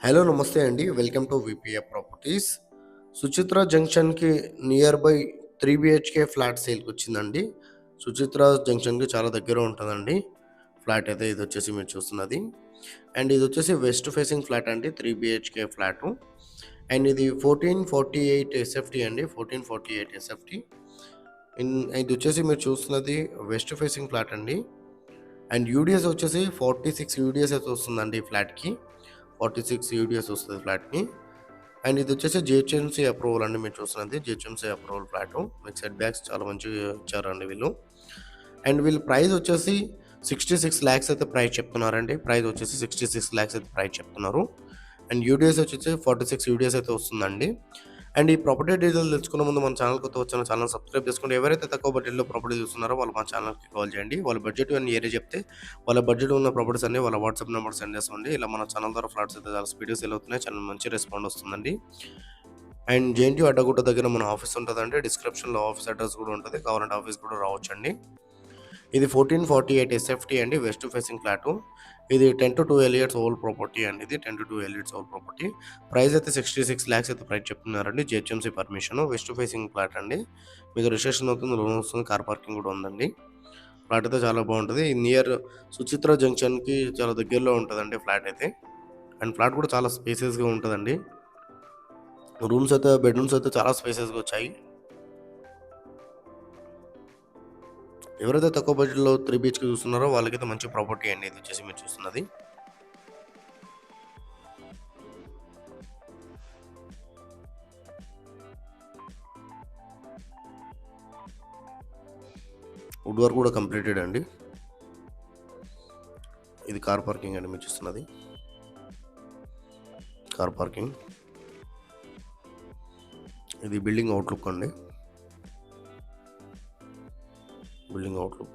Hello నమస్తే అండి. Welcome to VPF properties. Suchitra జంక్షన్‌కి నియర్ బై 3 బిహెచ్‌కే ఫ్లాట్ సేల్‌కొచ్చిందండి. సుచిత్ర జంక్షన్‌కి చాలా దగ్గర ఉంటదండి. ఫ్లాట్ అయితే ఇదొచ్చేసి మీరు చూస్తున్నది. అండ్ ఇదొచ్చేసి వెస్ట్ ఫేసింగ్ ఫ్లాట్ అండి. 3 బిహెచ్‌కే ఫ్లాటు. అండ్ ఇది 1448 ఎస్ఎఫ్టీ అండి. 1448 ఎస్ఎఫ్టీ. ఇదొచ్చేసి మీరు చూస్తున్నది వెస్ట్ ఫేసింగ్ ఫ్లాట్ అండి. అండ్ యూడిఎస్ వచ్చేసి 46 యూడిఎస్ అయితే వస్తుందండి ఈ ఫ్లాట్‌కి. 46 యూడిఎస్ వస్తది ఫ్లాట్‌కి. అండ్ ఇది వచ్చేసి జిహెచ్ఎంసీ అప్రూవల్ అండి మీరు చూస్తున్నది. GHMC approval flat. మీకు సెట్ బ్యాక్స్ చాలా మంచిగా ఇచ్చారండి వీళ్ళు. అండ్ వీళ్ళ ప్రైస్ వచ్చేసి 66 లాక్స్ అయితే ప్రైస్ చెప్తున్నారండి. ప్రైస్ వచ్చేసి 66 లాక్స్ అయితే ప్రైస్ చెప్తున్నారు. అండ్ యూడిఎస్ వచ్చేసి 46 యూడిఎస్ అయితే వస్తుందండి. అండ్ ఈ ప్రాపర్టీ డీటెయిల్స్ తెలుసుకునే ముందు మన ఛానల్ కొత్తగా వచ్చిన ఛానల్ సబ్స్క్రైబ్ చేసుకోండి. ఎవరైతే తక్కువ బడ్జెట్‌లో ప్రాపర్టీ చూస్తున్నారో వాళ్ళు మా ఛానల్‌కి కాల్ చేయండి. వాళ్ళ బడ్జెట్ అన్ని ఏరియా చెప్తే వాళ్ళ బడ్జెట్ ఉన్న ప్రాపర్టీస్ అన్ని వాళ్ళ వాట్సాప్ నెంబర్ సెండ్ చేస్తామండి. ఇలా మన ఛానల్ ద్వారా ఫ్లాట్స్ అయితే చాలా స్పీడ్‌గా సేల్ అవుతున్నాయి. చాలా మంచి రెస్పాండ్ వస్తుందండి. అండ్ జేఎన్‌టీయూ అడ్డగుట్ట దగ్గర మన ఆఫీస్ ఉంటదండి. డిస్క్రిప్షన్‌లో ఆఫీస్ అడ్రస్ కూడా ఉంటది. కావాలంటే ఆఫీస్ కూడా రావచ్చండి. ఇది 1448 ఎస్ఎఫ్టీ అండి. West facing flat. ఇది 10-12 ఇయర్స్ ఓల్డ్ ప్రాపర్టీ అండి. ఇది 10-12 ఇయర్స్ ఓల్డ్ ప్రాపర్టీ. ప్రైస్ అయితే 66 లాక్స్ అయితే ప్రైస్ చెప్తున్నారండి. GHMC permission. West facing flat అండి. మీకు రిజిస్ట్రేషన్ అవుతుంది, లోన్ వస్తుంది, కార్ పార్కింగ్ కూడా ఉందండి. ఫ్లాట్ అయితే చాలా బాగుంటుంది. నియర్ సుచిత్ర జంక్షన్‌కి చాలా దగ్గరలో ఉంటదండి ఫ్లాట్ అయితే. అండ్ ఫ్లాట్ కూడా చాలా స్పేసియస్‌గా ఉంటదండి. బెడ్‌రూమ్స్ అయితే చాలా స్పేసియస్‌గా వచ్చాయి. ఎవరైతే తక్కువ బడ్జెట్‌లో 3 బీహెచ్‌కే చూస్తున్నారో వాళ్ళకైతే మంచి ప్రాపర్టీ అండి ఇది వచ్చేసి మీరు చూస్తున్నది. వుడ్ వర్క్ కూడా కంప్లీటెడ్ అండి. ఇది కార్ పార్కింగ్ అండి మీరు చూస్తున్నది. Car parking. ఇది బిల్డింగ్ అవుట్‌లుక్ అండి. Building outlook.